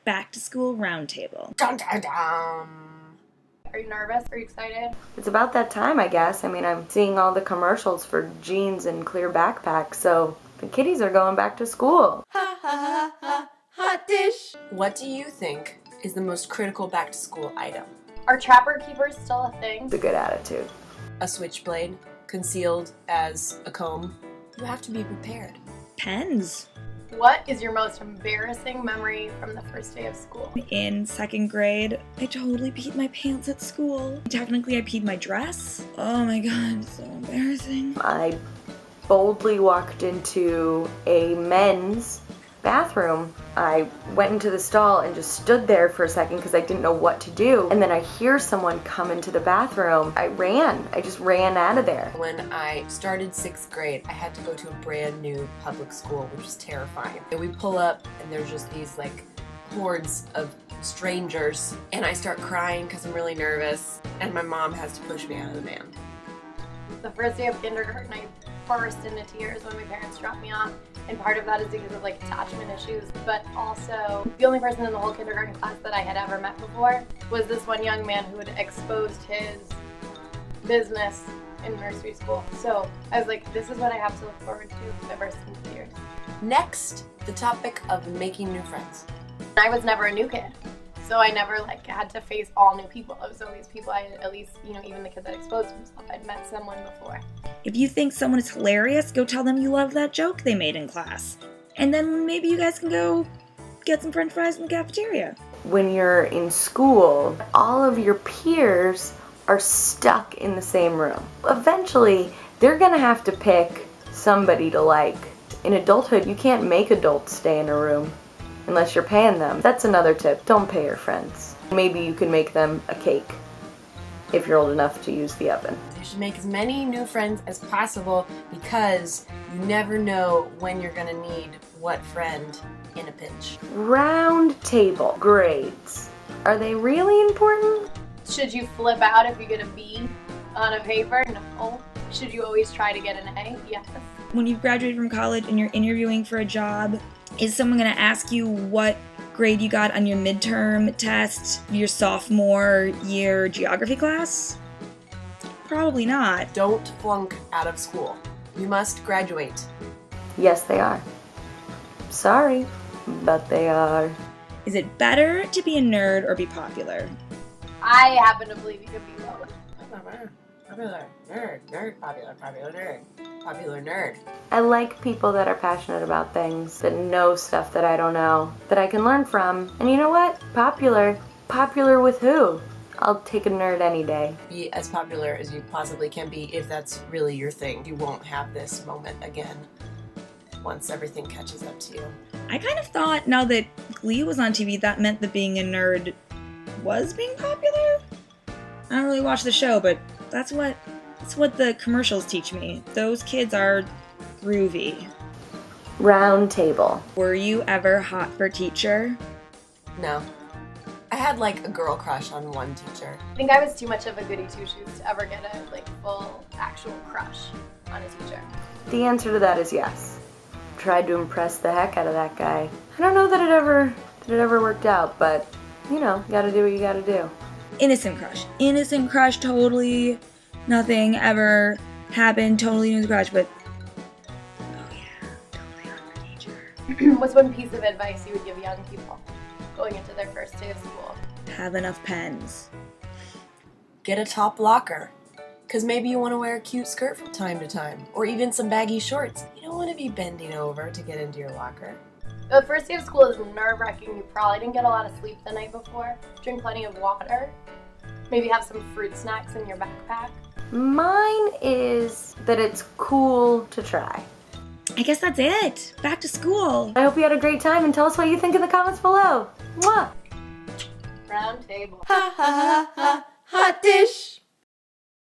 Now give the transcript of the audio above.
Back-to-School Roundtable. Dun, dun, dun. Are you nervous? Are you excited? It's about that time, I guess. I mean, I'm seeing all the commercials for jeans and clear backpacks, so the kiddies are going back to school. Ha ha ha ha. Hotdish. What do you think is the most critical back-to-school item? Are trapper keepers still a thing? It's a good attitude. A switchblade concealed as a comb. You have to be prepared. Pens. What is your most embarrassing memory from the first day of school? In 2nd grade, I totally peed my pants at school. Technically, I peed my dress. Oh my god, so embarrassing. I boldly walked into a men's bathroom. I went into the stall and just stood there for a second because I didn't know what to do. And then I hear someone come into the bathroom. I just ran out of there. When I started 6th grade, I had to go to a brand new public school, which was terrifying. And we pull up and there's just these like hordes of strangers and I start crying because I'm really nervous and my mom has to push me out of the van. The first day of kindergarten, I burst into tears when my parents dropped me off. And part of that is because of like attachment issues, but also the only person in the whole kindergarten class that I had ever met before was this one young man who had exposed his business in nursery school. So I was like, this is what I have to look forward to. I burst into tears. Next, the topic of making new friends. I was never a new kid. So I never like had to face all new people. It was always people I had, at least, even the kid that exposed himself, I'd met someone before. If you think someone is hilarious, go tell them you love that joke they made in class. And then maybe you guys can go get some french fries in the cafeteria. When you're in school, all of your peers are stuck in the same room. Eventually, they're gonna have to pick somebody to like. In adulthood, you can't make adults stay in a room unless you're paying them. That's another tip. Don't pay your friends. Maybe you can make them a cake if you're old enough to use the oven. You should make as many new friends as possible because you never know when you're gonna need what friend in a pinch. Round table grades. Are they really important? Should you flip out if you get a B on a paper? No. Should you always try to get an A? Yes. When you've graduated from college and you're interviewing for a job, is someone going to ask you what grade you got on your midterm test, your sophomore year geography class? Probably not. Don't flunk out of school. You must graduate. Yes, they are. Sorry, but they are. Is it better to be a nerd or be popular? I happen to believe you could be both. Popular nerd, popular nerd. I like people that are passionate about things, that know stuff that I don't know, that I can learn from. And you know what? Popular. Popular with who? I'll take a nerd any day. Be as popular as you possibly can be if that's really your thing. You won't have this moment again once everything catches up to you. I kind of thought now that Glee was on TV, that meant that being a nerd was being popular. I don't really watch the show, but that's what the commercials teach me. Those kids are groovy. Round table. Were you ever hot for teacher? No. I had like a girl crush on one teacher. I think I was too much of a goody two-shoes to ever get a full actual crush on a teacher. The answer to that is yes. Tried to impress the heck out of that guy. I don't know that it ever worked out, but you gotta do what you gotta do. Innocent crush, totally. Nothing ever happened, totally innocent crush, but oh yeah, totally hot for teacher. What's one piece of advice you would give young people going into their first day of school? Have enough pens. Get a top locker. Because maybe you want to wear a cute skirt from time to time. Or even some baggy shorts. You don't want to be bending over to get into your locker. The first day of school is nerve-wracking. You probably didn't get a lot of sleep the night before. Drink plenty of water. Maybe have some fruit snacks in your backpack. Mine is that it's cool to try. I guess that's it. Back to school. I hope you had a great time and tell us what you think in the comments below. Mwah! Round table. Ha ha ha ha. Hotdish.